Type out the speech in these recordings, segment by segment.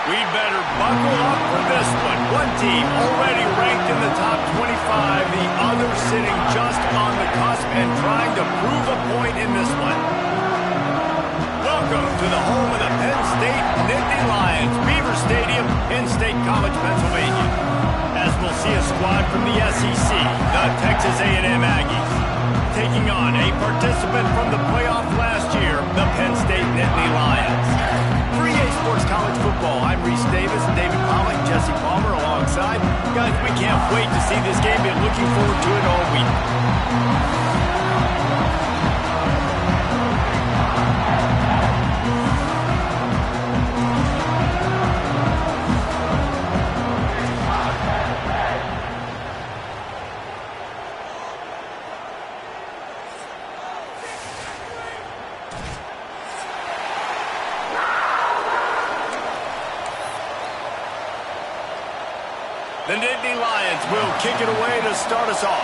We'd better buckle up for this one. One team already ranked in the top 25, the other sitting just on the cusp and trying to prove a point in this one. Welcome to the home of the Penn State Nittany Lions, Beaver Stadium in State College, Pennsylvania. As we'll see a squad from the SEC, the Texas A&M Aggies, taking on a participant from the playoff last year, the Penn State Nittany Lions. For EA Sports College Football, I'm Reese Davis, David Pollack, Jesse Palmer alongside. Guys, we can't wait to see this game. Been looking forward to it all week. The Nittany Lions will kick it away to start us off.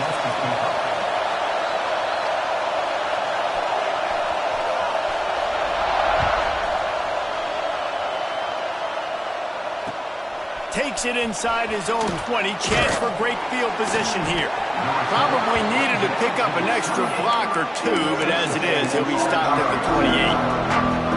Takes it inside his own 20. Chance for great field position here. Probably needed to pick up an extra block or two, but as it is, he'll be stopped at the 28.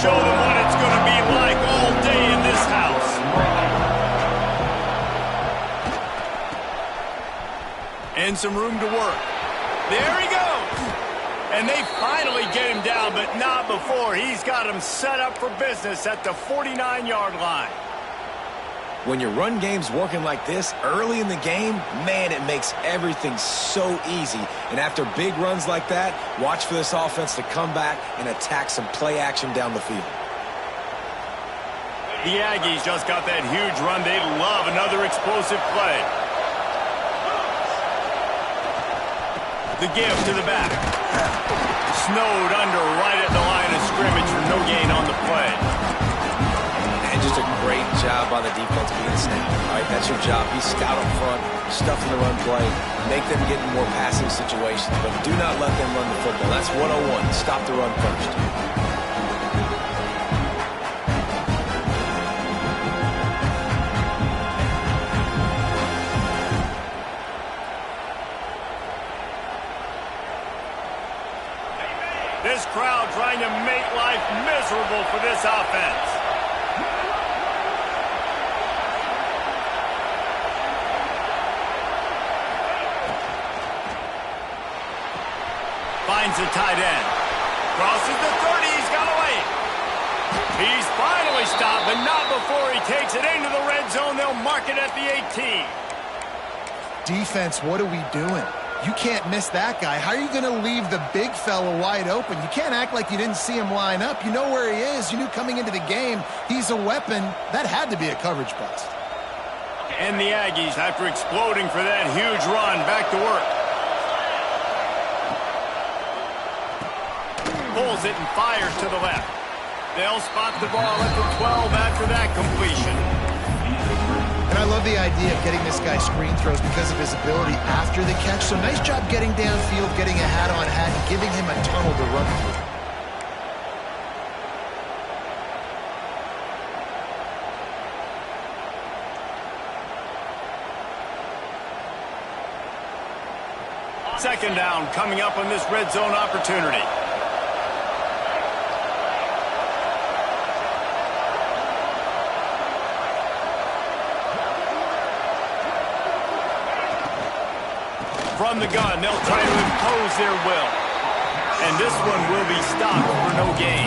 Show them what it's going to be like all day in this house. And some room to work. There he goes. And they finally get him down, but not before. He's got him set up for business at the 49-yard line. When your run game's working like this early in the game, man, it makes everything so easy. And after big runs like that, watch for this offense to come back and attack some play action down the field. The Aggies just got that huge run. They'd love another explosive play. The give to the back. Snowed under right at the line of scrimmage for no gain on the play. Just a great job by the defense being snapped. All right, that's your job. Be scout up front, stuff in the run play, make them get in more passing situations, but do not let them run the football. That's 101. Stop the run first. This crowd trying to make life miserable for this offense. Finds the tight end. Crosses the 30. He's got away. He's finally stopped, but not before he takes it into the red zone. They'll mark it at the 18. Defense, what are we doing? You can't miss that guy. How are you going to leave the big fella wide open? You can't act like you didn't see him line up. You know where he is. You knew coming into the game he's a weapon. That had to be a coverage bust. And the Aggies, after exploding for that huge run, back to work. Pulls it and fires to the left. They'll spot the ball at the 12 after that completion. And I love the idea of getting this guy screen throws because of his ability after the catch. So nice job getting downfield, getting a hat-on-hat, and giving him a tunnel to run through. Second down coming up on this red zone opportunity. From the gun, they'll try to impose their will. And this one will be stopped for no gain.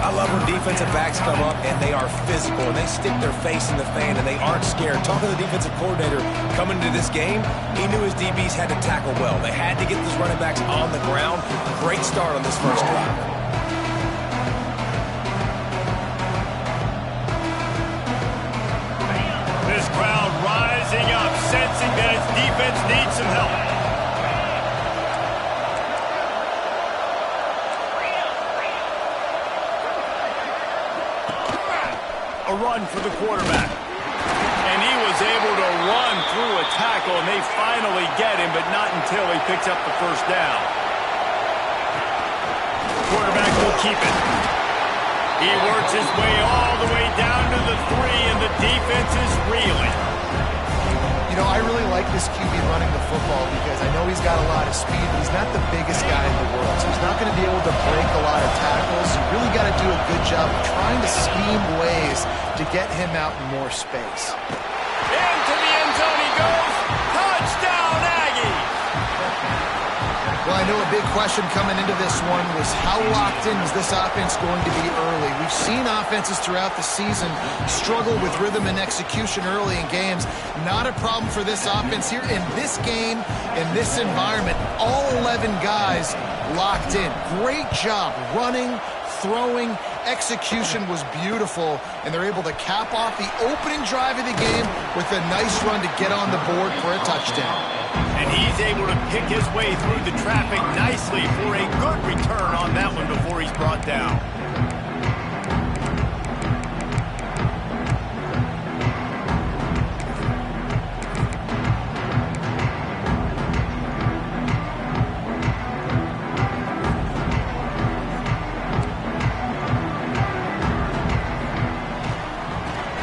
I love when defensive backs come up and they are physical and they stick their face in the fan and they aren't scared. Talking to the defensive coordinator coming into this game, he knew his DBs had to tackle well. They had to get those running backs on the ground. Great start on this first drive. This crowd rising up, sensing that its defense needs some help. A run for the quarterback. And he was able to run through a tackle, and they finally get him, but not until he picks up the first down. Quarterback will keep it. He works his way all the way down to the 3, and the defense is reeling. You know, I really like this QB running the football because I know he's got a lot of speed, but he's not the biggest guy in the world. So he's not going to be able to break a lot of tackles. You really got to do a good job of trying to scheme ways to get him out in more space. Into the end zone he goes. Touchdown, Aggies! Well, I know a big question coming into this one was how locked in is this offense going to be early? We've seen offenses throughout the season struggle with rhythm and execution early in games. Not a problem for this offense here in this game, in this environment. All 11 guys locked in. Great job running, throwing. Execution was beautiful, and they're able to cap off the opening drive of the game with a nice run to get on the board for a touchdown. And he's able to pick his way through the traffic nicely for a good return on that one before he's brought down.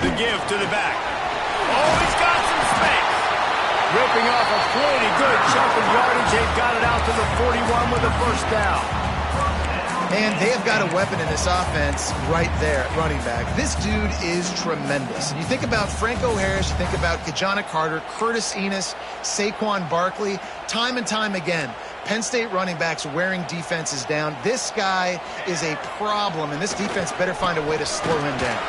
The give to the back. Oh, he's got some space. Ripping off a pretty good chunk of yardage. They've got it out to the 41 with a first down. And they have got a weapon in this offense right there at running back. This dude is tremendous. And you think about Franco Harris, you think about Kajana Carter, Curtis Enos, Saquon Barkley, time and time again. Penn State running backs wearing defenses down. This guy is a problem, and this defense better find a way to slow him down.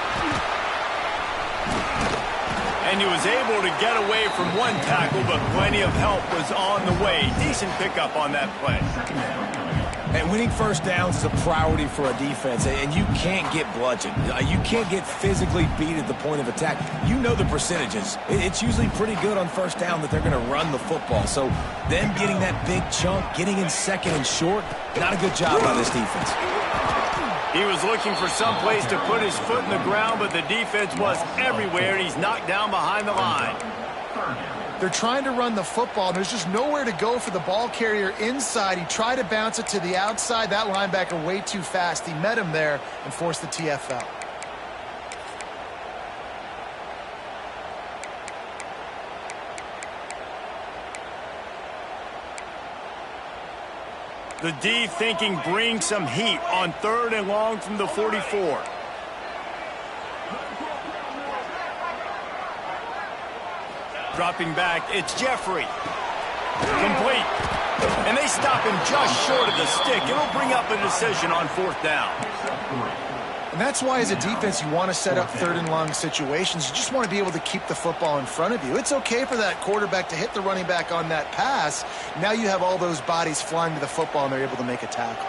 And he was able to get away from one tackle, but plenty of help was on the way. Decent pickup on that play. And winning first downs is a priority for a defense, and you can't get bludgeoned. You can't get physically beat at the point of attack. You know the percentages. It's usually pretty good on first down that they're going to run the football. So them getting that big chunk, getting in second and short, not a good job by this defense. He was looking for some place to put his foot in the ground, but the defense was everywhere, and he's knocked down behind the line. They're trying to run the football. There's just nowhere to go for the ball carrier inside. He tried to bounce it to the outside. That linebacker way too fast. He met him there and forced the TFL. The D thinking bring some heat on 3rd and long from the 44. Dropping back, it's Jeffrey. Complete. And they stop him just short of the stick. It'll bring up a decision on 4th down. And that's why as a defense you want to set up 3rd and long situations. You just want to be able to keep the football in front of you. It's okay for that quarterback to hit the running back on that pass. Now you have all those bodies flying to the football and they're able to make a tackle.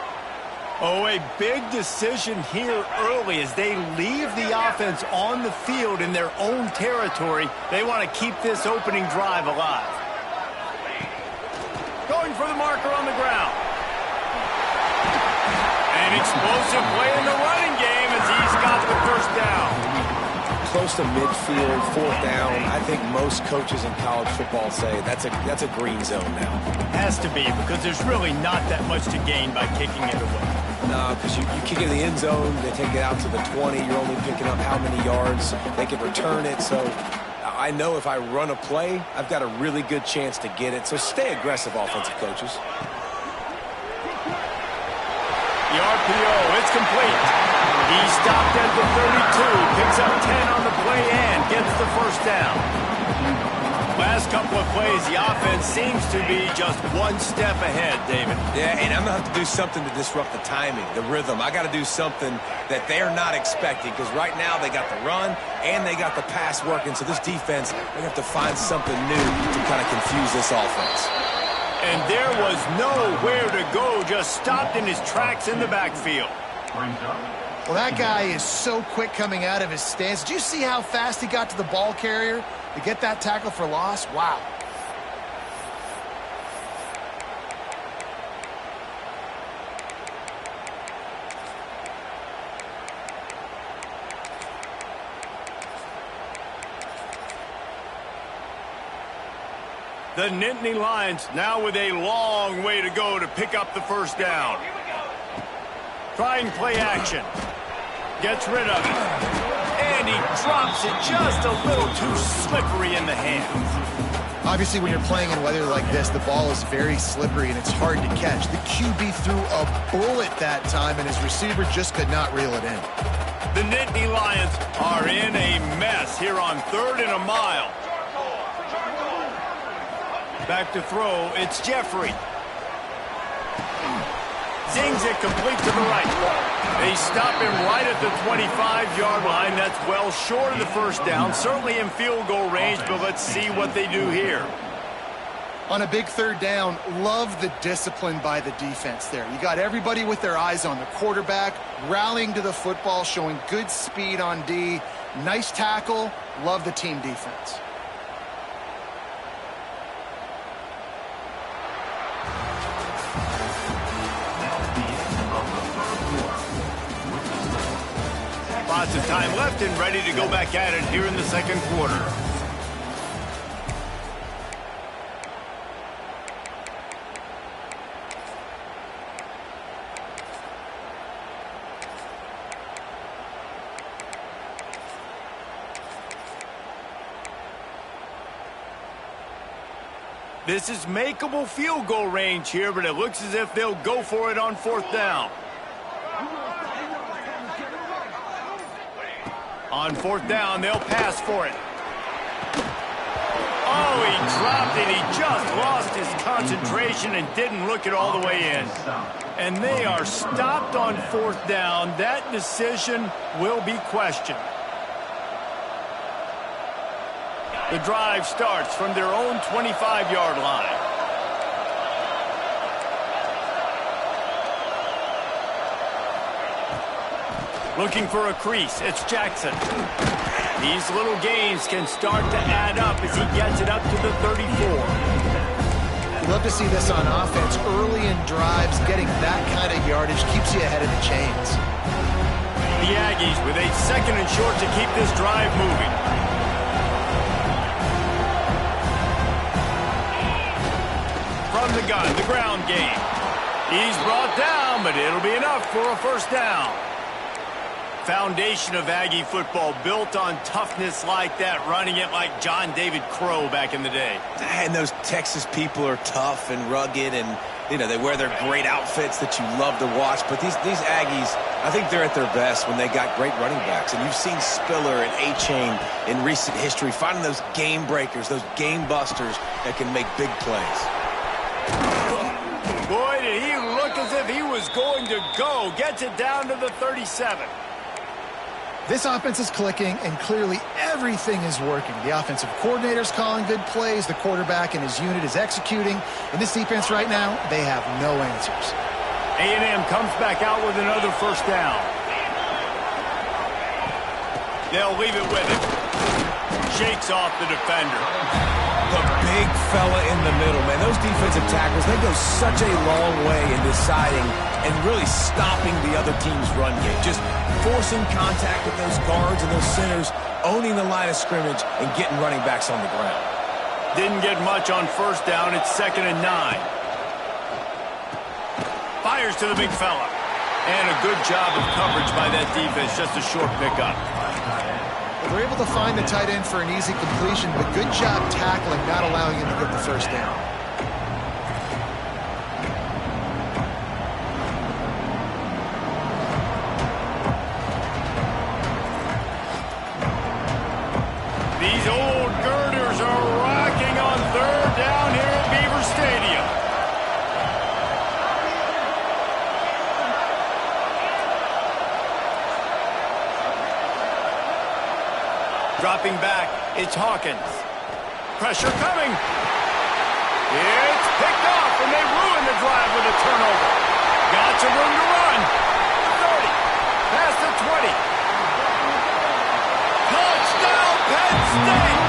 Oh, a big decision here early as they leave the offense on the field in their own territory. They want to keep this opening drive alive. Going for the marker on the ground. An explosive play in the running game as he's got the first down. Close to midfield, 4th down. I think most coaches in college football say that's a green zone now. Has to be, because there's really not that much to gain by kicking it away. No, because you kick it in the end zone, they take it out to the 20. You're only picking up how many yards. They can return it. So I know if I run a play, I've got a really good chance to get it. So stay aggressive, offensive coaches. The RPO, it's complete. He stopped at the 32, picks up 10 on the play and gets the first down. Last couple of plays, the offense seems to be just one step ahead, David. Yeah, and I'm going to have to do something to disrupt the timing, the rhythm. I got to do something that they're not expecting, because right now they got the run and they got the pass working. So this defense, they have to find something new to kind of confuse this offense. And there was nowhere to go, just stopped in his tracks in the backfield. Well, that guy is so quick coming out of his stance. Did you see how fast he got to the ball carrier to get that tackle for loss? Wow. The Nittany Lions now with a long way to go to pick up the first down. Trying play action. Gets rid of it. And he drops it just a little too slippery in the hands. Obviously, when you're playing in weather like this, the ball is very slippery and it's hard to catch. The QB threw a bullet that time, and his receiver just could not reel it in. The Nittany Lions are in a mess here on 3rd and a mile. Back to throw, it's Jeffrey. Zings it complete to the right. They stop him right at the 25-yard line. That's well short of the first down. Certainly in field goal range, but let's see what they do here. On a big 3rd down, love the discipline by the defense there. You got everybody with their eyes on the quarterback, rallying to the football, showing good speed on D. Nice tackle. Love the team defense. Lots of time left and ready to go back at it here in the second quarter. This is makeable field goal range here, but it looks as if they'll go for it on 4th down. On 4th down, they'll pass for it. Oh, he dropped it. He just lost his concentration and didn't look it all the way in. And they are stopped on 4th down. That decision will be questioned. The drive starts from their own 25-yard line. Looking for a crease, it's Jackson. These little gains can start to add up as he gets it up to the 34. Love to see this on offense. Early in drives, getting that kind of yardage keeps you ahead of the chains. The Aggies with a 2nd and short to keep this drive moving. From the gun, the ground game. He's brought down, but it'll be enough for a first down. Foundation of Aggie football built on toughness like that, running it like John David Crow back in the day. And those Texas people are tough and rugged, and you know they wear their great outfits that you love to watch. But these Aggies, I think they're at their best when they got great running backs. And you've seen Spiller and A-Chain in recent history finding those game breakers, those game busters that can make big plays. Boy, did he look as if he was going to go. Gets it down to the 37. This offense is clicking, and clearly everything is working. The offensive coordinator's calling good plays. The quarterback and his unit is executing. In this defense right now, they have no answers. A&M comes back out with another first down. They'll leave it with him. Shakes off the defender. The big fella in the middle, man. Those defensive tackles, they go such a long way in deciding and really stopping the other team's run game. Just forcing contact with those guards and those centers, owning the line of scrimmage, and getting running backs on the ground. Didn't get much on first down. It's 2nd and 9. Fires to the big fella. And a good job of coverage by that defense. Just a short pickup. They're able to find the tight end for an easy completion, but good job tackling, not allowing him to get the first down. These old girders are rocking on 3rd down here at Beaver Stadium. Dropping back, it's Hawkins. Pressure coming. It's picked off, and they ruin the drive with a turnover. Got some room to run. 30, past the 20. Touchdown, Penn State!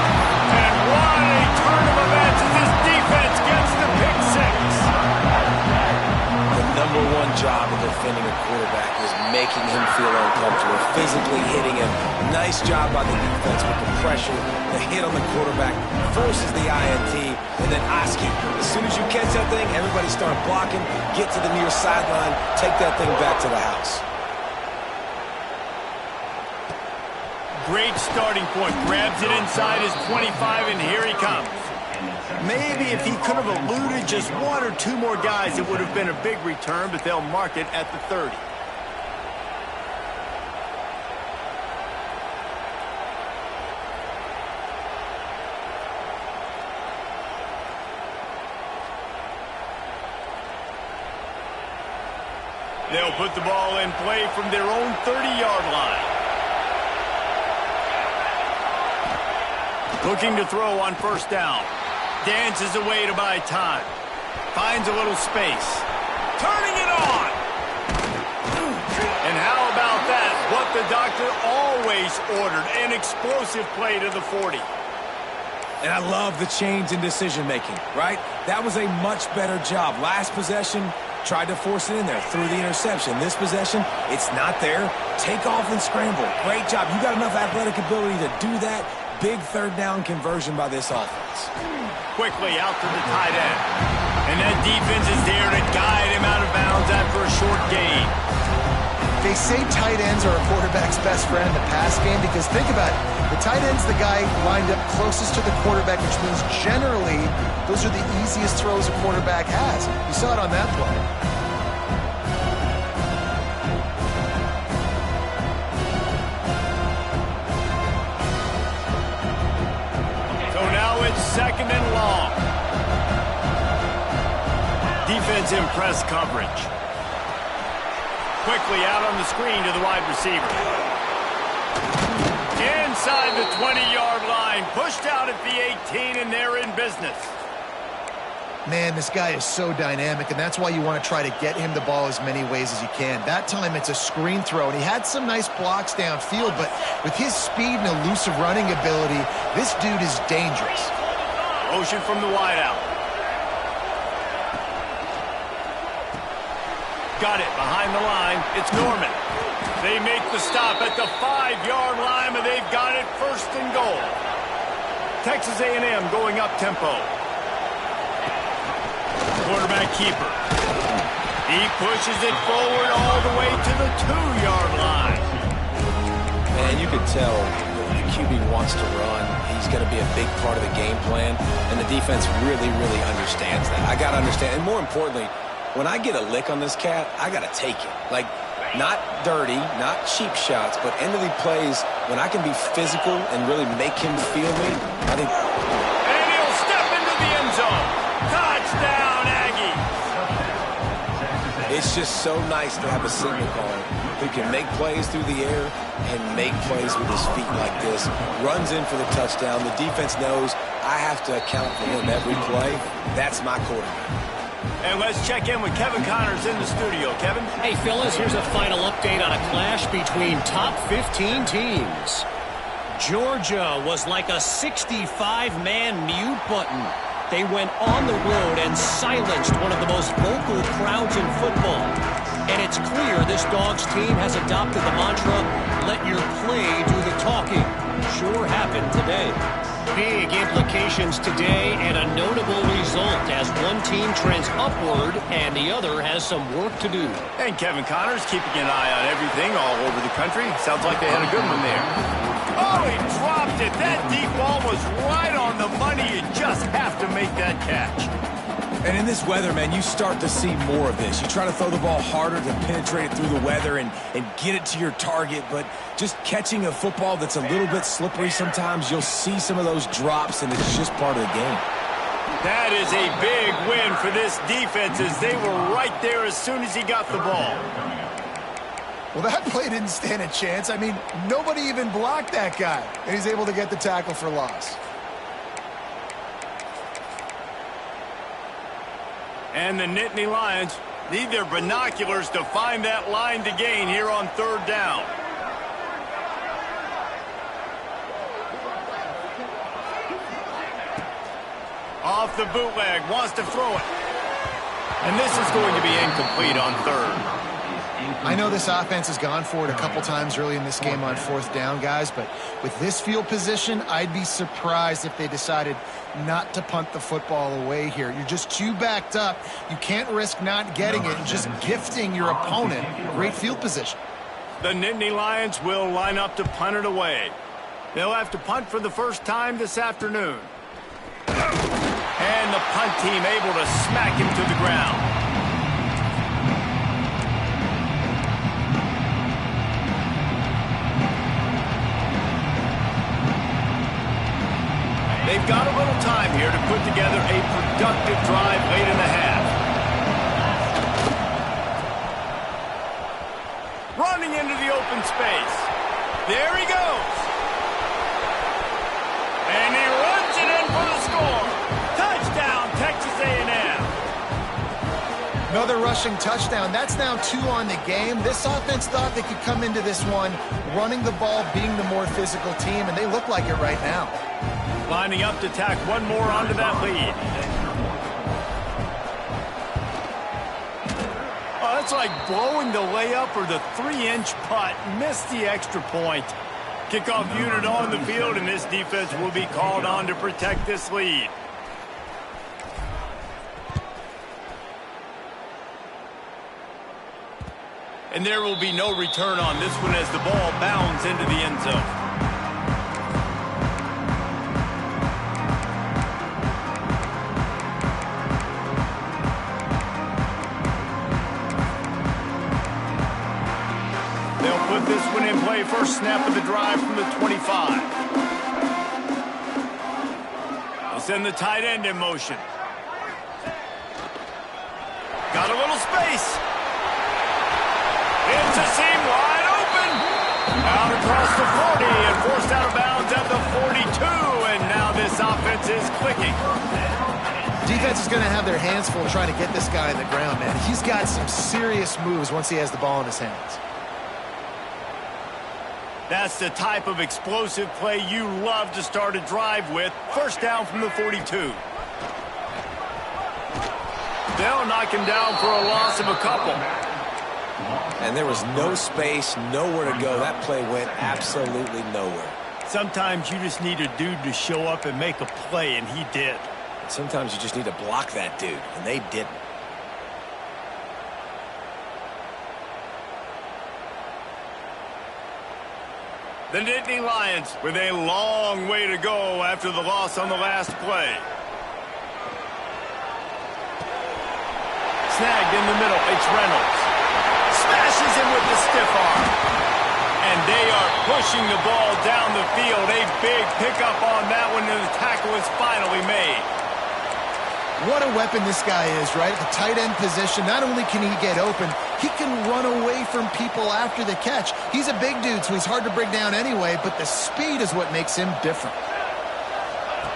And what a turn of events as this defense gets the pick six. The number #1 job of defending a quarterback is making him feel uncomfortable, physically hitting him. Nice job by the defense with the pressure. The hit on the quarterback forces the INT, and then Oski. As soon as you catch that thing, everybody start blocking, get to the near sideline, take that thing back to the house. Great starting point. Grabs it inside his 25, and here he comes. Maybe if he could have eluded just 1 or 2 more guys, it would have been a big return, but they'll mark it at the 30. They'll put the ball in play from their own 30-yard line. Looking to throw on first down. Dances away to buy time. Finds a little space. Turning it on! And how about that? What the doctor always ordered. An explosive play to the 40. And I love the change in decision-making, right? That was a much better job. Last possession, tried to force it in there through the interception. This possession, it's not there. Take off and scramble. Great job. You got enough athletic ability to do that. Big third down conversion by this offense. Quickly out to the tight end. And that defense is there to guide him out of bounds after a short gain. They say tight ends are a quarterback's best friend in the pass game because think about it. The tight end's the guy lined up closest to the quarterback, which means generally those are the easiest throws a quarterback has. You saw it on that play. Second and long. Defense in press coverage. Quickly out on the screen to the wide receiver. Inside the 20-yard line. Pushed out at the 18, and they're in business. Man, this guy is so dynamic, and that's why you want to try to get him the ball as many ways as you can. That time, it's a screen throw, and he had some nice blocks downfield, but with his speed and elusive running ability, this dude is dangerous. Motion from the wideout. Got it behind the line. It's Norman. They make the stop at the 5-yard line, and they've got it first and goal. Texas A&M going up tempo. Quarterback keeper. He pushes it forward all the way to the 2-yard line. Man, you could tell the QB wants to run. He's going to be a big part of the game plan, and the defense really, really understands that. I got to understand, and more importantly, when I get a lick on this cat, I got to take it. Like, not dirty, not cheap shots, but end of the plays, when I can be physical and really make him feel me, I think... And he'll step into the end zone. Touchdown, Aggies! It's just so nice to have a signal caller who can make plays through the air and make plays with his feet like this. Runs in for the touchdown. The defense knows I have to account for him every play. That's my quarterback. And let's check in with Kevin Connors in the studio. Kevin? Hey, fellas, here's a final update on a clash between top 15 teams. Georgia was like a 65-man mute button. They went on the road and silenced one of the most vocal crowds in football. And it's clear this Dogs team has adopted the mantra, let your play do the talking. Sure happened today. Big implications today and a notable result as one team trends upward and the other has some work to do. And Kevin Connors keeping an eye on everything all over the country. Sounds like they had a good one there. Oh, he dropped it. That deep ball was right on the money. You just have to make that catch. And in this weather, man, you start to see more of this. You try to throw the ball harder to penetrate it through the weather and get it to your target, but just catching a football that's a little bit slippery sometimes, you'll see some of those drops, and it's just part of the game. That is a big win for this defense as they were right there as soon as he got the ball. Well, that play didn't stand a chance. I mean, nobody even blocked that guy, and he's able to get the tackle for loss. And the Nittany Lions need their binoculars to find that line to gain here on third down. Off the bootleg, wants to throw it. And this is going to be incomplete on third. I know this offense has gone for it a couple times early in this game on fourth down, guys, but with this field position, I'd be surprised if they decided not to punt the football away here. You're just too backed up. You can't risk not getting it and just gifting your opponent great field position. The Nittany Lions will line up to punt it away. They'll have to punt for the first time this afternoon. And the punt team able to smack him to the ground. They've got a little time here to put together a productive drive late in the half. Running into the open space. There he goes. And he runs it in for the score. Touchdown, Texas A&M. Another rushing touchdown. That's now 2 on the game. This offense thought they could come into this one running the ball, being the more physical team, and they look like it right now. Lining up to tack one more onto that lead. Oh, that's like blowing the layup or the 3-inch putt. Missed the extra point. Kickoff unit on the field, and this defense will be called on to protect this lead. And there will be no return on this one as the ball bounds into the end zone. Put this one in play. First snap of the drive from the 25. They'll send the tight end in motion. Got a little space. It's a seam wide open. Out across the 40 and forced out of bounds at the 42. And now this offense is clicking. Defense is going to have their hands full trying to get this guy on the ground, man. He's got some serious moves once he has the ball in his hands. That's the type of explosive play you love to start a drive with. First down from the 42. They'll knock him down for a loss of a couple. And there was no space, nowhere to go. That play went absolutely nowhere. Sometimes you just need a dude to show up and make a play, and he did. Sometimes you just need to block that dude, and they didn't. The Nittany Lions with a long way to go after the loss on the last play. Snagged in the middle. It's Reynolds. Smashes him with the stiff arm. And they are pushing the ball down the field. A big pickup on that one, and the tackle is finally made. What a weapon this guy is, right? The tight end position, not only can he get open, he can run away from people after the catch. He's a big dude, so he's hard to bring down anyway, but the speed is what makes him different.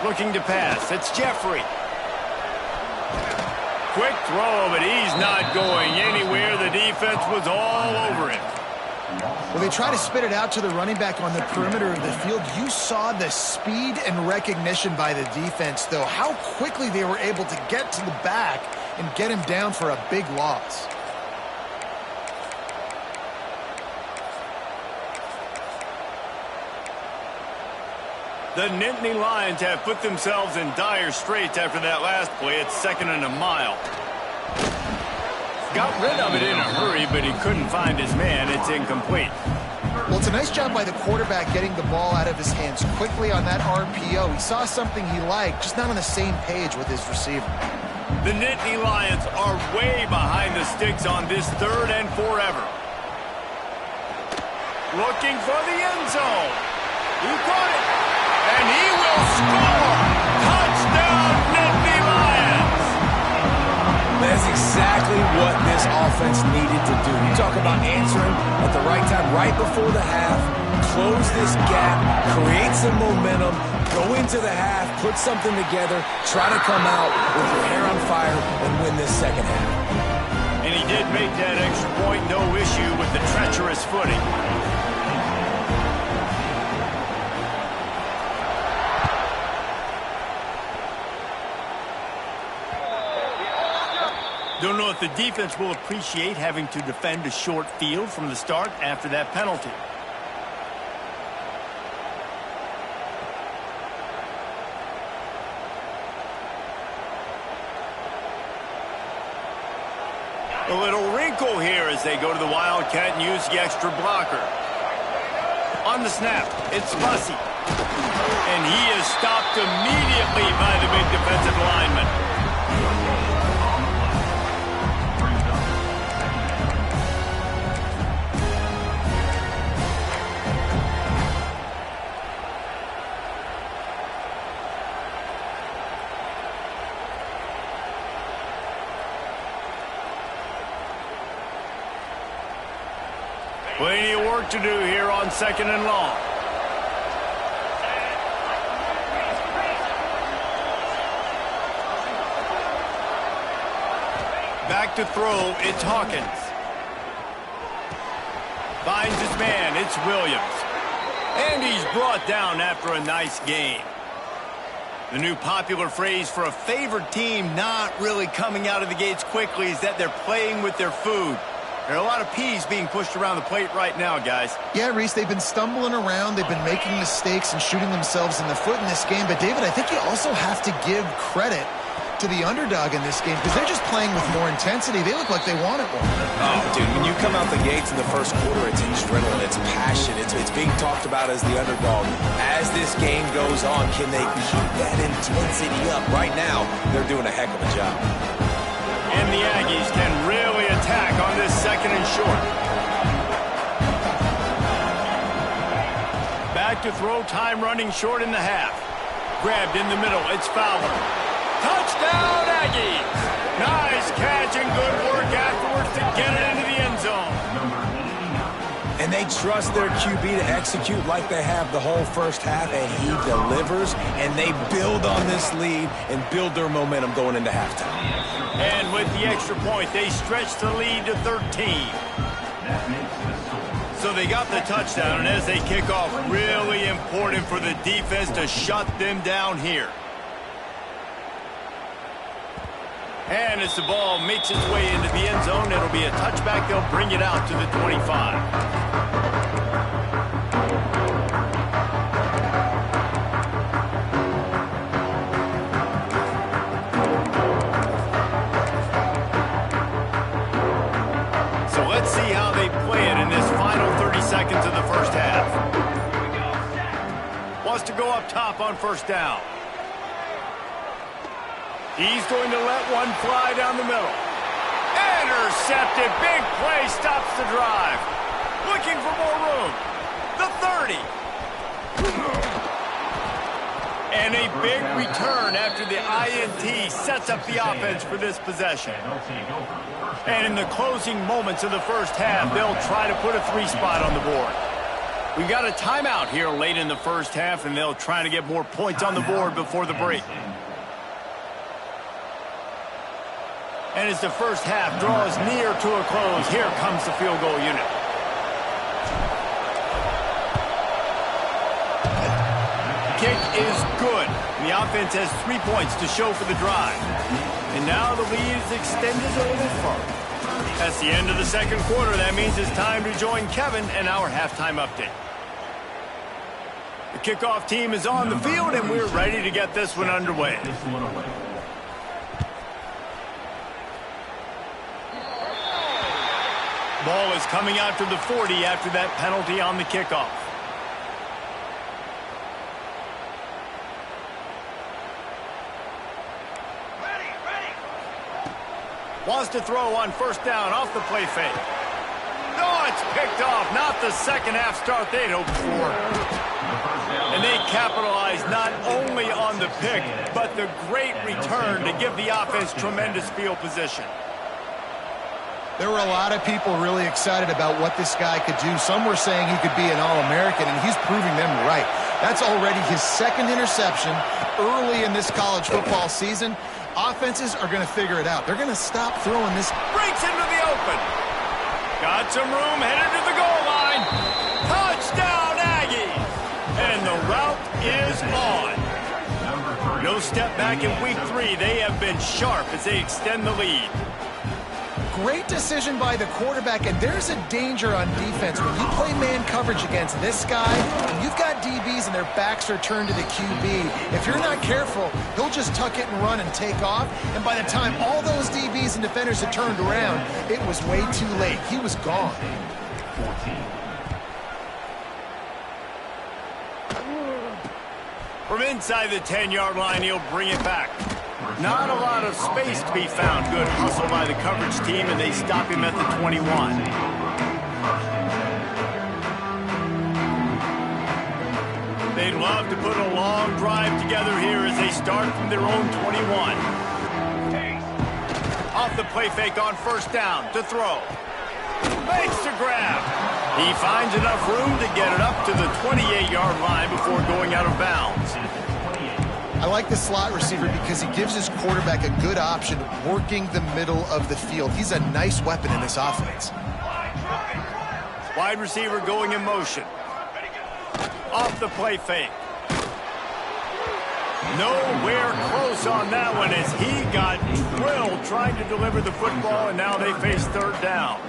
Looking to pass. It's Jeffrey. Quick throw, but he's not going anywhere. The defense was all over him. Well, they try to spit it out to the running back on the perimeter of the field. You saw the speed and recognition by the defense, though. How quickly they were able to get to the back and get him down for a big loss. The Nittany Lions have put themselves in dire straits after that last play. It's 2nd and a mile. Got rid of it in a hurry, but he couldn't find his man. It's incomplete. Well, it's a nice job by the quarterback getting the ball out of his hands quickly on that RPO. He saw something he liked, just not on the same page with his receiver. The Nittany Lions are way behind the sticks on this 3rd and forever. Looking for the end zone. He caught it. And he will score! Touchdown, Nittany Lions! That's exactly what this offense needed to do. You talk about answering at the right time, right before the half, close this gap, create some momentum, go into the half, put something together, try to come out with your hair on fire and win this second half. And he did make that extra point, no issue with the treacherous footing. Doing Don't know if the defense will appreciate having to defend a short field from the start after that penalty. A little wrinkle here as they go to the Wildcat and use the extra blocker. On the snap, it's Fussy. And he is stopped immediately by the big defensive lineman. Plenty of work to do here on 2nd and long. Back to throw, it's Hawkins. Finds his man, it's Williams. And he's brought down after a nice game. The new popular phrase for a favored team not really coming out of the gates quickly is that they're playing with their food. There are a lot of peas being pushed around the plate right now, guys. Yeah, Reese, they've been stumbling around. They've been making mistakes and shooting themselves in the foot in this game. But, David, I think you also have to give credit to the underdog in this game because they're just playing with more intensity. They look like they want it more. Oh, dude, when you come out the gates in the first quarter, it's adrenaline, it's passion. It's being talked about as the underdog. As this game goes on, can they keep that intensity up? Right now, they're doing a heck of a job. And the Aggies can really attack on this 2nd and short. Back to throw, time running short in the half. Grabbed in the middle, it's Fowler. Touchdown, Aggies! Nice catch and good work afterwards to get it into the end zone. And they trust their QB to execute like they have the whole first half, and he delivers, and they build on this lead and build their momentum going into halftime. And with the extra point, they stretch the lead to 13. So they got the touchdown, and as they kick off, really important for the defense to shut them down here. And as the ball makes its way into the end zone, it'll be a touchback. They'll bring it out to the 25. Let's see how they play it in this final 30 seconds of the first half. Wants to go up top on 1st down. He's going to let one fly down the middle. Intercepted. Big play stops the drive. Looking for more room. The 30. And a big return after the INT sets up the offense for this possession. And in the closing moments of the first half, they'll try to put a 3-spot on the board. We've got a timeout here late in the first half, and they'll try to get more points on the board before the break. And as the first half draws near to a close, here comes the field goal unit. Kick is good. The offense has 3 points to show for the drive. And now the lead is extended a little further. That's the end of the 2nd quarter. That means it's time to join Kevin and our halftime update. The kickoff team is on the field, and we're ready to get this one underway. Ball is coming out to the 40 after that penalty on the kickoff. Wants to throw on 1st down off the play fake. No, it's picked off. Not the second half start they'd hoped for. And they capitalize not only on the pick, but the great return to give the offense tremendous field position. There were a lot of people really excited about what this guy could do. Some were saying he could be an All-American, and he's proving them right. That's already his 2nd interception early in this college football season. Offenses are going to figure it out. They're going to stop throwing this. Breaks into the open. Got some room, headed to the goal line. Touchdown, Aggies! And the route is on. No step back in week 3. They have been sharp as they extend the lead. great decision by the quarterback, and there's a danger on defense. When you play man coverage against this guy, and you've got DBs and their backs are turned to the QB, if you're not careful, he'll just tuck it and run and take off, and by the time all those DBs and defenders had turned around, it was way too late. He was gone. From inside the 10-yard line, he'll bring it back. Not a lot of space to be found. Good hustle by the coverage team, and they stop him at the 21. They'd love to put a long drive together here as they start from their own 21. Off the play fake on first down to throw. Makes the grab. He finds enough room to get it up to the 28-yard line before going out of bounds. I like the slot receiver because he gives his quarterback a good option working the middle of the field. He's a nice weapon in this offense. Wide receiver going in motion. Off the play fake. Nowhere close on that one as he got drilled trying to deliver the football, and now they face third down.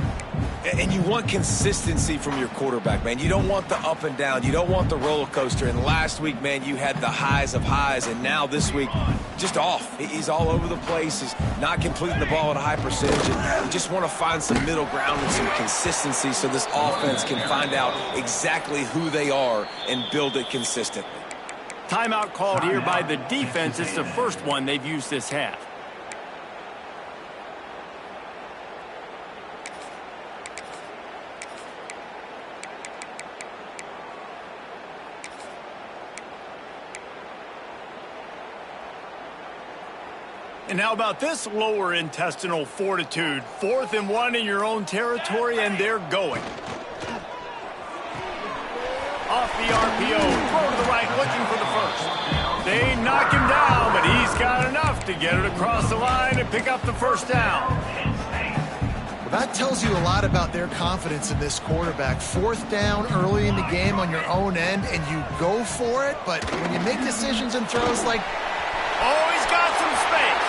And you want consistency from your quarterback, man. You don't want the up and down. You don't want the roller coaster. And last week, man, you had the highs of highs. And now this week, just off. He's all over the place. He's not completing the ball at a high percentage. And you just want to find some middle ground and some consistency so this offense can find out exactly who they are and build it consistently. Timeout called here by the defense. It's the first one they've used this half. And how about this lower intestinal fortitude? 4th and 1 in your own territory, and they're going. Off the RPO, throw to the right, looking for the first. They knock him down, but he's got enough to get it across the line and pick up the first down. Well, that tells you a lot about their confidence in this quarterback. 4th down early in the game on your own end, and you go for it, but when you make decisions and throws like... Oh, he's got some space.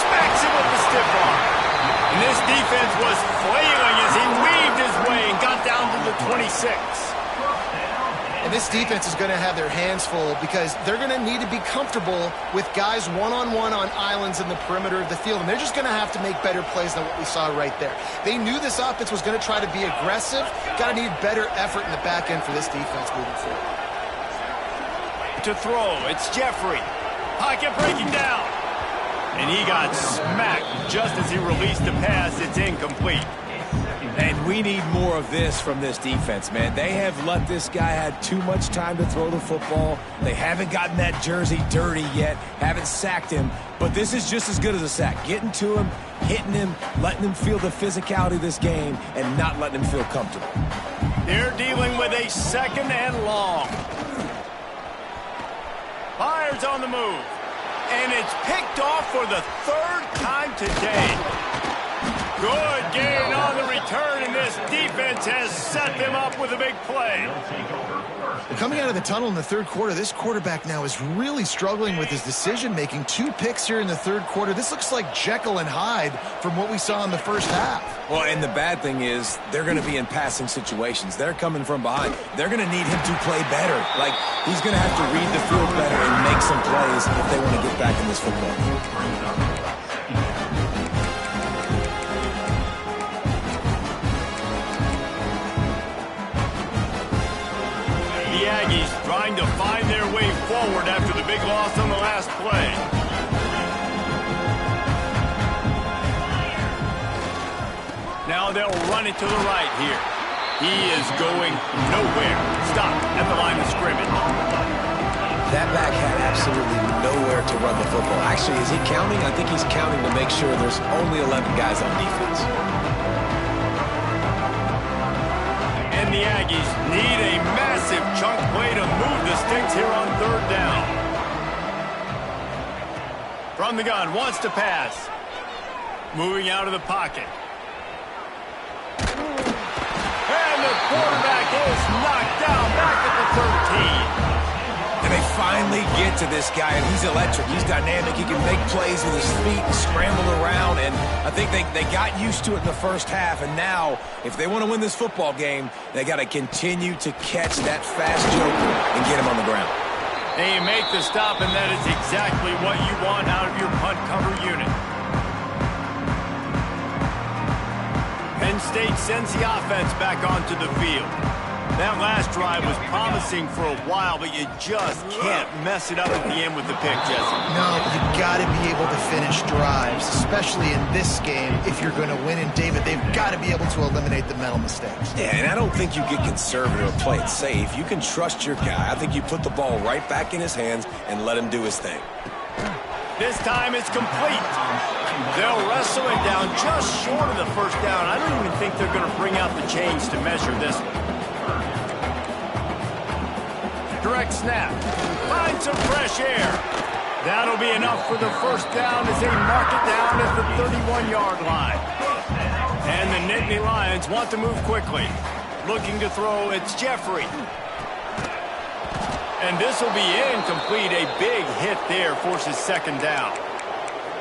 Smacks him with the stiff arm. And this defense was flailing as he weaved his way and got down to the 26. And this defense is going to have their hands full because they're going to need to be comfortable with guys one-on-one on islands in the perimeter of the field. And they're just going to have to make better plays than what we saw right there. They knew this offense was going to try to be aggressive. Got to need better effort in the back end for this defense moving forward. To throw, it's Jeffrey. Pocket breaking down. And he got smacked just as he released the pass. It's incomplete. And we need more of this from this defense, man. They have let this guy have too much time to throw the football. They haven't gotten that jersey dirty yet, haven't sacked him. But this is just as good as a sack. Getting to him, hitting him, letting him feel the physicality of this game, and not letting him feel comfortable. They're dealing with a 2nd and long. Fires on the move. And it's picked off for the 3rd time today. Good gain on the return, and this defense has set them up with a big play. Well, coming out of the tunnel in the 3rd quarter, this quarterback now is really struggling with his decision-making. 2 picks here in the 3rd quarter. This looks like Jekyll and Hyde from what we saw in the first half. Well, and the bad thing is they're going to be in passing situations. They're coming from behind. They're going to need him to play better. Like, he's going to have to read the field better and make some plays if they want to get back in this football. The Aggies trying to find their way forward after the big loss on the last play. Now they'll run it to the right here. He is going nowhere. Stop at the line of scrimmage. That back had absolutely nowhere to run the football. Actually, is he counting? I think he's counting to make sure there's only 11 guys on defense. And the Aggies need a massive chunk play to move the sticks here on 3rd down. From the gun, wants to pass. Moving out of the pocket. And the quarterback is knocked down back at the 13. And And they finally get to this guy, and he's electric. He's dynamic. He can make plays with his feet and scramble around. And I think they got used to it in the first half. And now, if they want to win this football game, they got to continue to catch that fast joker and get him on the ground. And you make the stop, and that is exactly what you want out of your punt cover unit. Penn State sends the offense back onto the field. That last drive was promising for a while, but you just can't mess it up at the end with the pick, Jesse. No, you've got to be able to finish drives, especially in this game. If you're going to win, and David, they've got to be able to eliminate the mental mistakes. Yeah, and I don't think you get conservative or play it safe. You can trust your guy. I think you put the ball right back in his hands and let him do his thing. This time it's complete. They'll wrestle it down just short of the first down. I don't even think they're going to bring out the chains to measure this one. Direct snap. Find some fresh air. That'll be enough for the first down as they mark it down at the 31-yard line. And the Nittany Lions want to move quickly. Looking to throw, it's Jeffrey. And this will be incomplete. A big hit there forces second down.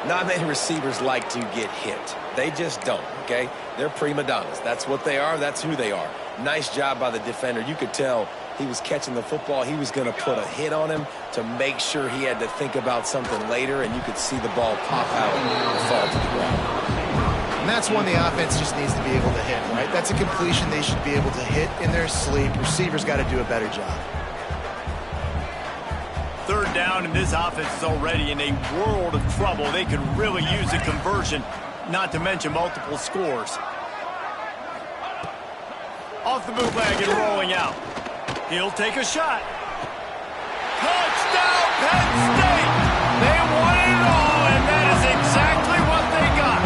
Not many receivers like to get hit. They just don't, okay? They're prima donnas. That's what they are. That's who they are. Nice job by the defender. You could tell he was catching the football. He was going to put a hit on him to make sure he had to think about something later, and you could see the ball pop out and fall to the ground. And that's one the offense just needs to be able to hit, right? That's a completion they should be able to hit in their sleep. Receivers got to do a better job. Third down, and this offense is already in a world of trouble. They could really use a conversion, not to mention multiple scores. Off the bootleg and rolling out. He'll take a shot. Touchdown, Penn State! They won it all, and that is exactly what they got.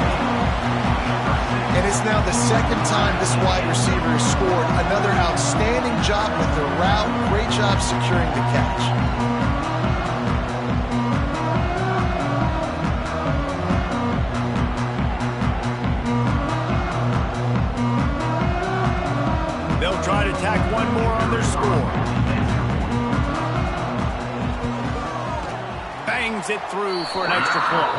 And it's now the second time this wide receiver has scored. Another outstanding job with the route. Great job securing the catch. They'll try to tack one more on their score. Bangs it through for an extra point.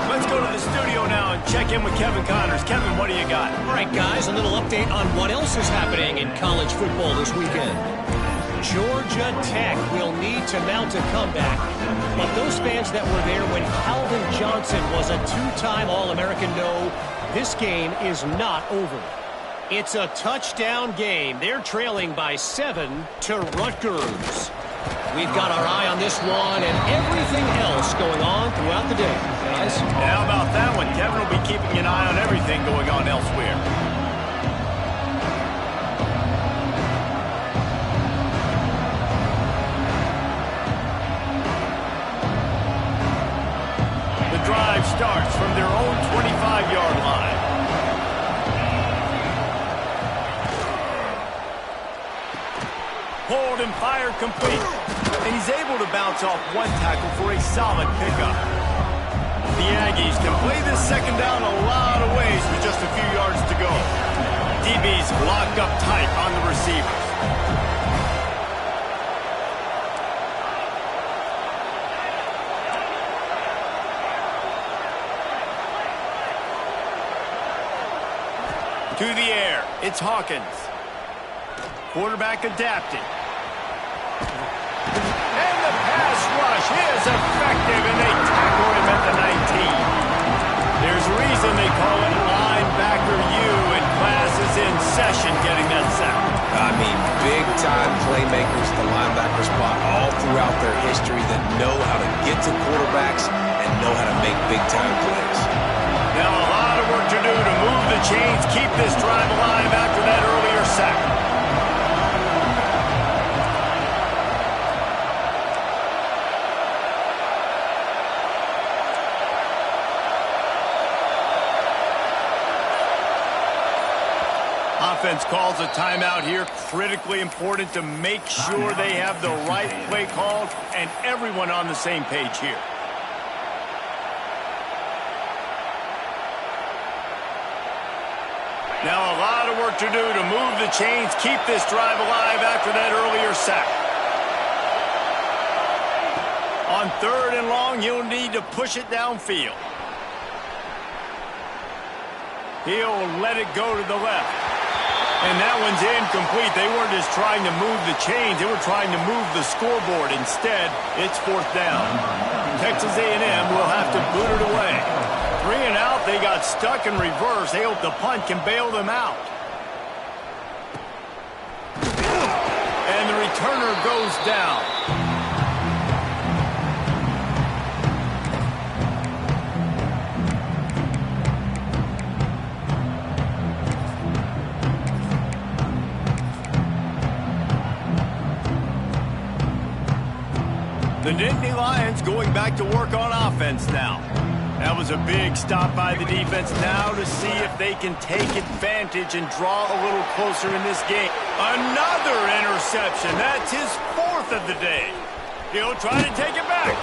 Let's go to the studio now and check in with Kevin Connors. Kevin, what do you got? All right, guys, a little update on what else is happening in college football this weekend. Georgia Tech will need to mount a comeback, but those fans that were there when Calvin Johnson was a two-time All-American know this game is not over. It's a touchdown game. They're trailing by 7 to Rutgers. We've got our eye on this one and everything else going on throughout the day, guys. How about that one? Kevin will be keeping an eye on everything going on elsewhere. The drive starts from their own 25-yard line. Hold and fire complete. And he's able to bounce off one tackle for a solid pickup. The Aggies can play this second down a lot of ways with just a few yards to go. DB's locked up tight on the receivers. To the air, it's Hawkins. Quarterback adapted. And the pass rush is effective, and they tackle him at the 19. There's a reason they call it linebacker U, and class is in session getting that sack. I mean, big-time playmakers at the linebacker spot all throughout their history that know how to get to quarterbacks and know how to make big-time plays. Now a lot of work to do to move the chains, keep this drive alive after that earlier sack. Offense calls a timeout here. Critically important to make sure they have the right play called and everyone on the same page here. Now a lot of work to do to move the chains, keep this drive alive after that earlier sack. On 3rd and long, he'll need to push it downfield. He'll let it go to the left. And that one's incomplete. They weren't just trying to move the chains. They were trying to move the scoreboard. Instead, it's 4th down. Texas A&M will have to boot it away. 3 and out. They got stuck in reverse. They hope the punt can bail them out. And the returner goes down. The Nittany Lions going back to work on offense now. That was a big stop by the defense. Now to see if they can take advantage and draw a little closer in this game. Another interception. That's his 4th of the day. He'll try to take it back.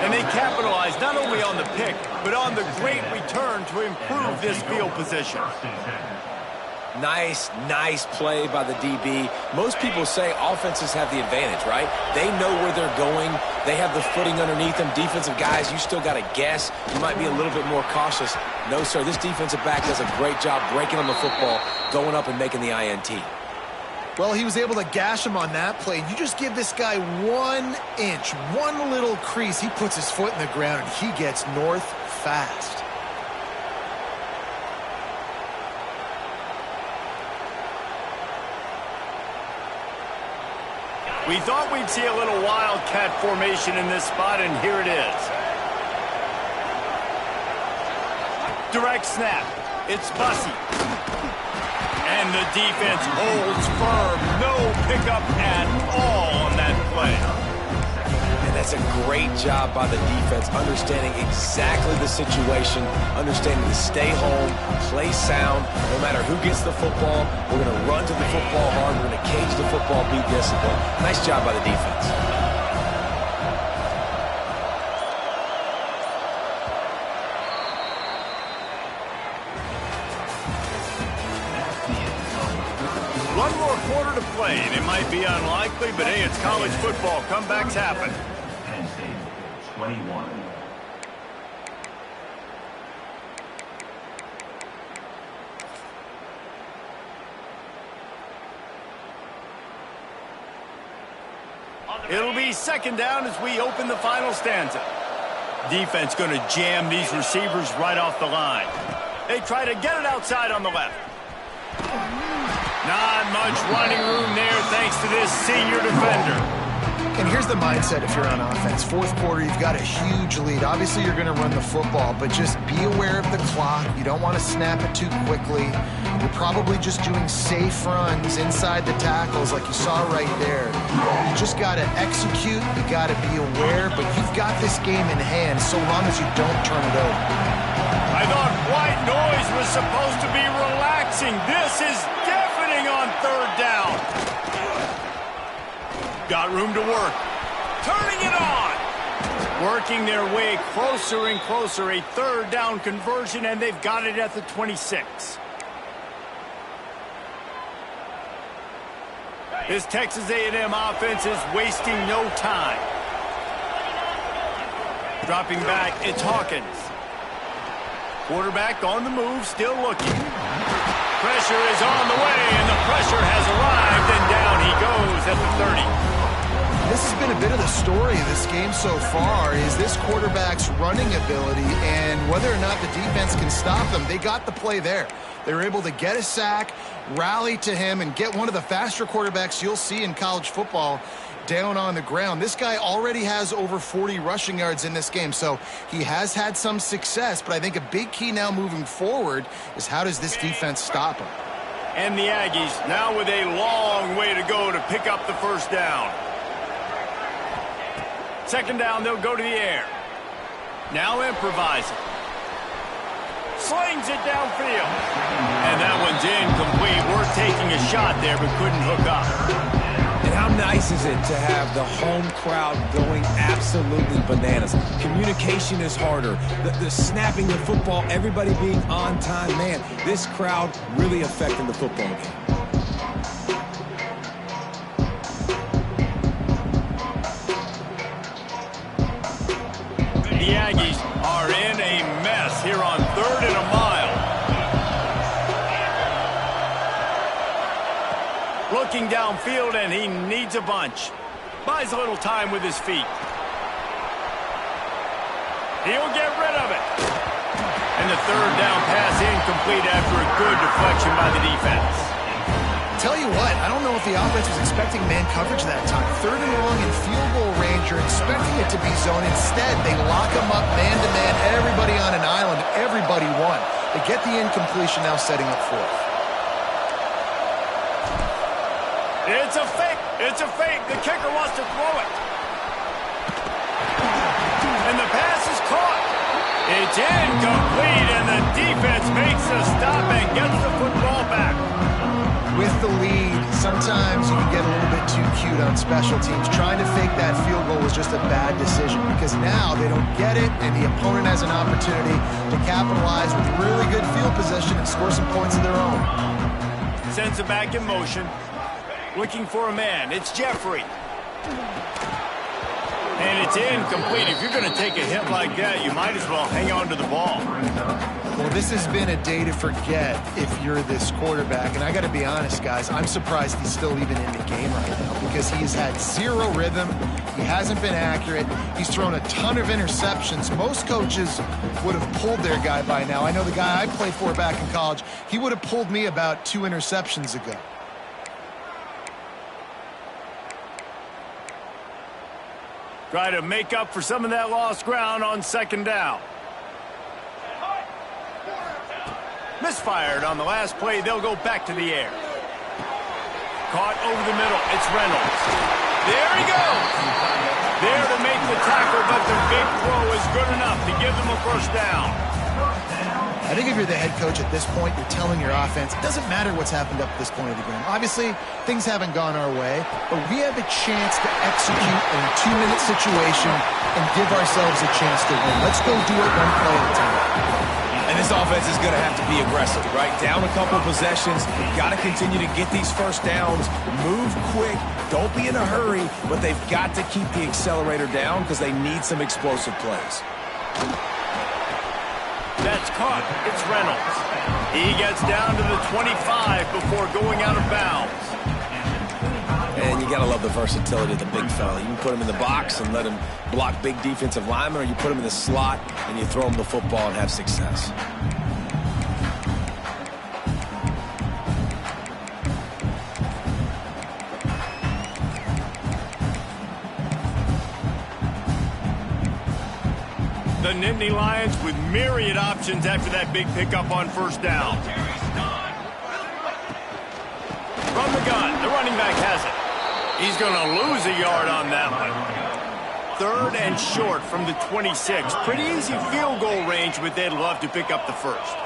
And they capitalize not only on the pick, but on the great return to improve this field position. Nice play by the DB. Most people say offenses have the advantage, right? They know where they're going. They have the footing underneath them. Defensive guys, you still got to guess. You might be a little bit more cautious. No, sir, this defensive back does a great job breaking on the football, going up and making the INT. Well, he was able to gash him on that play. You just give this guy 1 inch, one little crease. He puts his foot in the ground, and he gets north fast. We thought we'd see a little wildcat formation in this spot, and here it is. Direct snap. It's Bussey. And the defense holds firm. No pickup at all on that play. And that's a great job by the defense, understanding exactly the situation, understanding to stay home, play sound. No matter who gets the football, we're going to run to the football hard. We're going to cage the football, be disciplined. Nice job by the defense. One more quarter to play, and it might be unlikely, but hey, it's college football. Comebacks happen. 21. It'll be 2nd down as we open the final stanza. Defense going to jam these receivers right off the line. They try to get it outside on the left. Not much running room there thanks to this senior defender. And here's the mindset if you're on offense. 4th quarter, you've got a huge lead. Obviously, you're going to run the football, but just be aware of the clock. You don't want to snap it too quickly. You're probably just doing safe runs inside the tackles like you saw right there. You just got to execute. You got to be aware, but you've got this game in hand so long as you don't turn it over. I thought white noise was supposed to be relaxing. This is deafening on 3rd down. Got room to work. Turning it on. Working their way closer and closer. A 3rd down conversion, and they've got it at the 26. This Texas A&M offense is wasting no time. Dropping back, it's Hawkins. Quarterback on the move, still looking. Pressure is on the way, and the pressure has arrived, and down he goes at the 30. This has been a bit of the story of this game so far, is this quarterback's running ability and whether or not the defense can stop them. They got the play there. They were able to get a sack, rally to him, and get one of the faster quarterbacks you'll see in college football down on the ground. This guy already has over 40 rushing yards in this game, so he has had some success, but I think a big key now moving forward is how does this defense stop him? And the Aggies now with a long way to go to pick up the 1st down. 2nd down, they'll go to the air. Now improvising. Slings it downfield. And that one's incomplete. Worth taking a shot there, but couldn't hook up. And how nice is it to have the home crowd going absolutely bananas? Communication is harder. The snapping the football, everybody being on time. Man, this crowd really affecting the football game. the Aggies are in a mess here on 3rd and a mile. Looking downfield, and he needs a bunch. Buys a little time with his feet. He'll get rid of it. And the 3rd down pass incomplete after a good deflection by the defense. Tell you what, I don't know if the offense was expecting man coverage that time. 3rd and long in field goal range, you're expecting it to be zone. Instead, they lock them up man-to-man, everybody on an island, everybody won. They get the incompletion, now setting up 4th. It's a fake. It's a fake. The kicker wants to throw it. And the pass is caught. It's incomplete, and the defense makes a stop and gets the football back. With the lead, sometimes you can get a little bit too cute on special teams. Trying to fake that field goal was just a bad decision because now they don't get it, and the opponent has an opportunity to capitalize with really good field position and score some points of their own. Sends it back in motion. Looking for a man. It's Jeffrey. And it's incomplete. If you're going to take a hit like that, you might as well hang on to the ball. Well, this has been a day to forget if you're this quarterback. And I got to be honest, guys, I'm surprised he's still even in the game right now because he has had 0 rhythm. He hasn't been accurate. He's thrown a ton of interceptions. Most coaches would have pulled their guy by now. I know the guy I played for back in college, he would have pulled me about 2 interceptions ago. Try to make up for some of that lost ground on 2nd down. Misfired on the last play. They'll go back to the air. Caught over the middle. It's Reynolds. There he goes. There to make the tackle, but the big throw is good enough to give them a 1st down. I think if you're the head coach at this point, you're telling your offense, it doesn't matter what's happened up to this point of the game. Obviously, things haven't gone our way, but we have a chance to execute in a 2-minute situation and give ourselves a chance to win. Let's go do it 1 play at a time. And this offense is going to have to be aggressive, right? Down a couple possessions. Got to continue to get these 1st downs. Move quick. Don't be in a hurry, but they've got to keep the accelerator down because they need some explosive plays. That's caught. It's Reynolds. He gets down to the 25 before going out of bounds. And you got to love the versatility of the big fella. You can put him in the box and let him block big defensive linemen, or you put him in the slot and you throw him the football and have success. The Nittany Lions with myriad options after that big pickup on 1st down. From the gun, the running back has it. He's going to lose a yard on that one. 3rd and short from the 26. Pretty easy field goal range, but they'd love to pick up the 1st.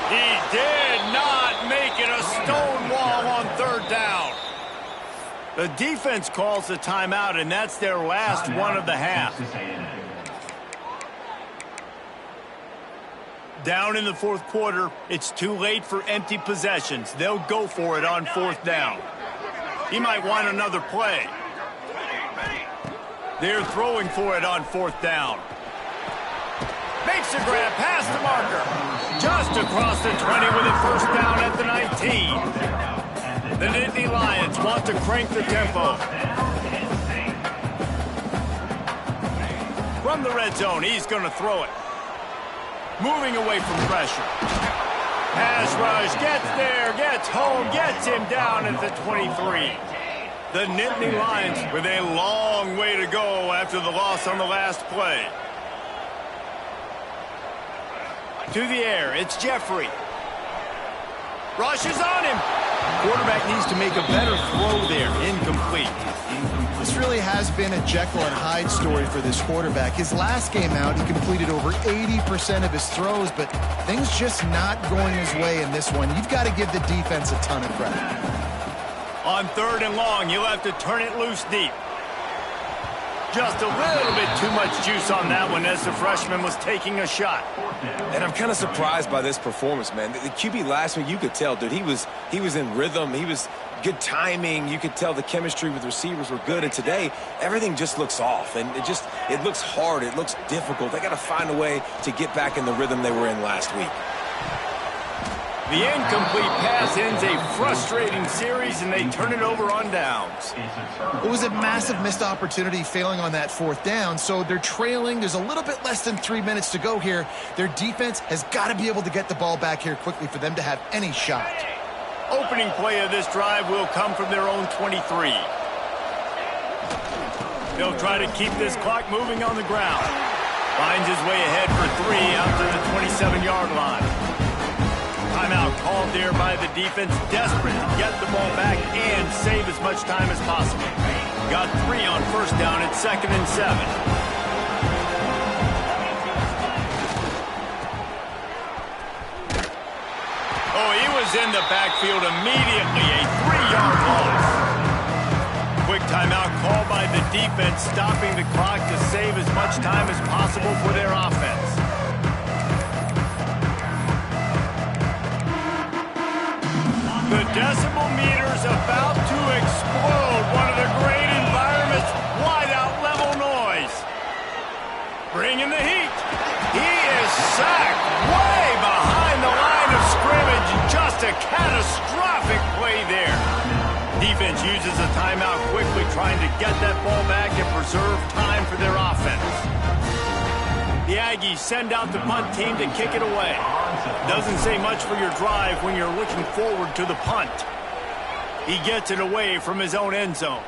He did not make it a stone wall on 3rd down. The defense calls the timeout, and that's their last one of the half. Down in the 4th quarter, it's too late for empty possessions. They'll go for it on 4th down. He might want another play. They're throwing for it on 4th down. Makes a grab past the marker. Just across the 20 with a 1st down at the 19. The Nittany Lions want to crank the tempo. From the red zone, he's going to throw it. Moving away from pressure. Pass rush, gets there, gets home, gets him down at the 23. The Nittany Lions with a long way to go after the loss on the last play. To the air, it's Jeffrey. Rushes on him. Quarterback needs to make a better throw there. Incomplete. This really has been a Jekyll and Hyde story for this quarterback. His last game out, he completed over 80% of his throws, but things just not going his way in this one. You've got to give the defense a ton of credit. On 3rd and long, you'll have to turn it loose deep. Just a little bit too much juice on that one as the freshman was taking a shot. And I'm kind of surprised by this performance, man. The QB last week, you could tell, dude, he was in rhythm. He was good timing. You could tell the chemistry with receivers were good. And today, everything just looks off. And it looks hard. It looks difficult. They got to find a way to get back in the rhythm they were in last week. The incomplete pass ends a frustrating series, and they turn it over on downs. It was a massive missed opportunity failing on that 4th down, so they're trailing. There's a little bit less than 3 minutes to go here. Their defense has got to be able to get the ball back here quickly for them to have any shot. Opening play of this drive will come from their own 23. They'll try to keep this clock moving on the ground. Finds his way ahead for 3 out to the 27-yard line. Timeout called there by the defense, desperate to get the ball back and save as much time as possible. Got 3 on 1st down at 2nd and 7. Oh, he was in the backfield immediately, a 3-yard loss. Quick timeout called by the defense, stopping the clock to save as much time as possible for their offense. The decibel meter's about to explode. One of the great environments, wide-out level noise. Bringing the heat. He is sacked way behind the line of scrimmage. Just a catastrophic play there. Defense uses a timeout quickly, trying to get that ball back and preserve time for their offense. The Aggies send out the punt team to kick it away. Doesn't say much for your drive when you're looking forward to the punt. He gets it away from his own end zone.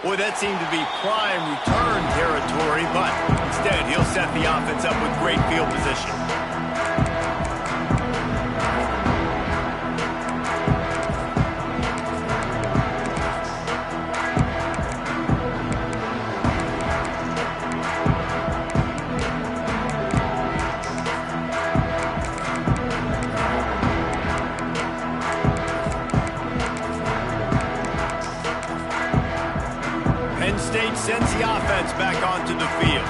Boy, that seemed to be prime return territory, but instead he'll set the offense up with great field position. Sends the offense back onto the field.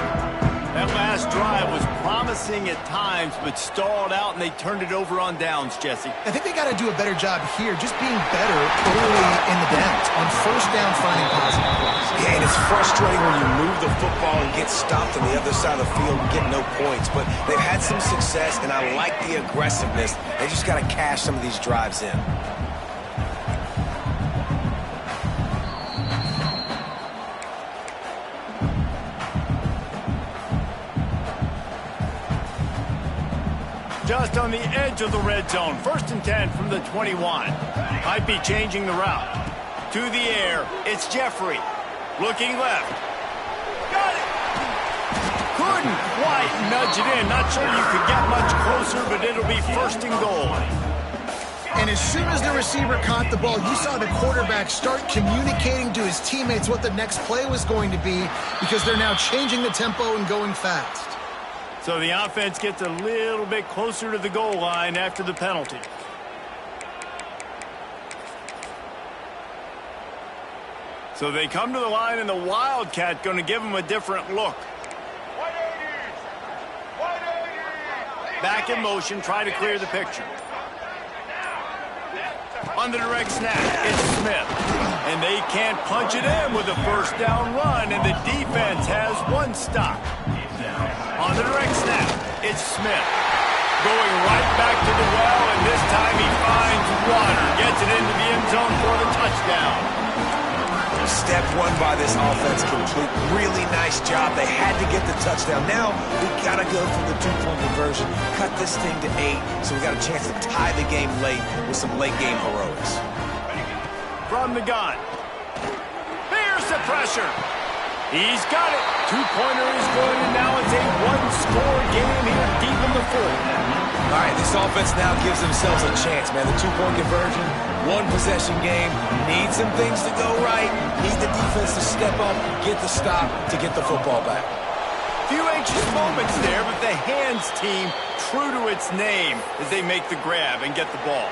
That last drive was promising at times, but stalled out, and they turned it over on downs, Jesse. I think they got to do a better job here, just being better early in the downs. On 1st down, finding positive plays. Yeah, and it's frustrating when you move the football and get stopped on the other side of the field and get no points. But they've had some success, and I like the aggressiveness. They just got to cash some of these drives in. Just on the edge of the red zone. 1st and 10 from the 21. Might be changing the route. To the air, it's Jeffrey. Looking left. Got it! Couldn't quite nudge it in. Not sure you could get much closer, but it'll be 1st and goal. And as soon as the receiver caught the ball, you saw the quarterback start communicating to his teammates what the next play was going to be, because they're now changing the tempo and going fast. So the offense gets a little bit closer to the goal line after the penalty. So they come to the line, and the Wildcat going to give them a different look. Back in motion, try to clear the picture. On the direct snap, it's Smith. And they can't punch it in with a 1st down run, and the defense has one stop. On the direct snap, it's Smith. Going right back to the well, and this time he finds water. Gets it into the end zone for the touchdown. Step 1 by this offense complete. Really nice job. They had to get the touchdown. Now we got to go for the 2-point conversion. Cut this thing to 8, so we got a chance to tie the game late with some late-game heroics. From the gun. Here's the pressure. He's got it. 2-pointer is good, and now it's a 1-score game here deep in the 4th. All right, this offense now gives themselves a chance, man. The 2-point conversion, 1-possession game. Need some things to go right. Need the defense to step up, get the stop to get the football back. Few anxious moments there, but the hands team true to its name as they make the grab and get the ball.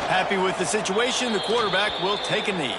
Happy with the situation, the quarterback will take a knee.